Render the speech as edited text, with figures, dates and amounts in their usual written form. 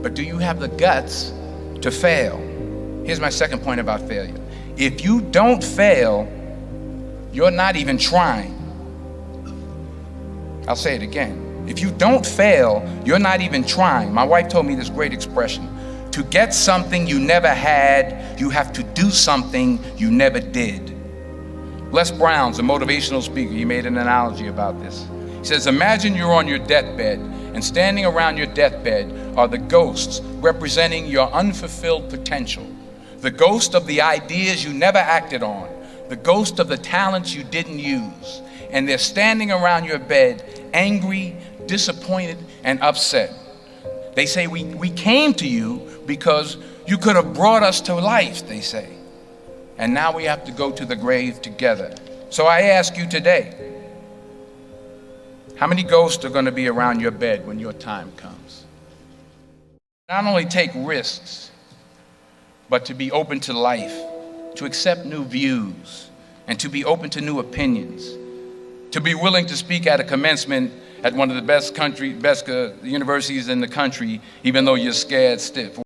but do you have the guts to fail? Here's my second point about failure. If you don't fail, you're not even trying. I'll say it again. If you don't fail, you're not even trying. My wife told me this great expression. To get something you never had, you have to do something you never did. Les Brown's a motivational speaker. He made an analogy about this. He says, imagine you're on your deathbed, and standing around your deathbed are the ghosts representing your unfulfilled potential. The ghost of the ideas you never acted on. The ghost of the talents you didn't use. And they're standing around your bed, angry, disappointed, and upset. They say, we came to you because you could have brought us to life, they say. And now we have to go to the grave together. So I ask you today, how many ghosts are going to be around your bed when your time comes? Not only take risks, but to be open to life, to accept new views, and to be open to new opinions, to be willing to speak at a commencement at one of the best universities in the country, even though you're scared stiff.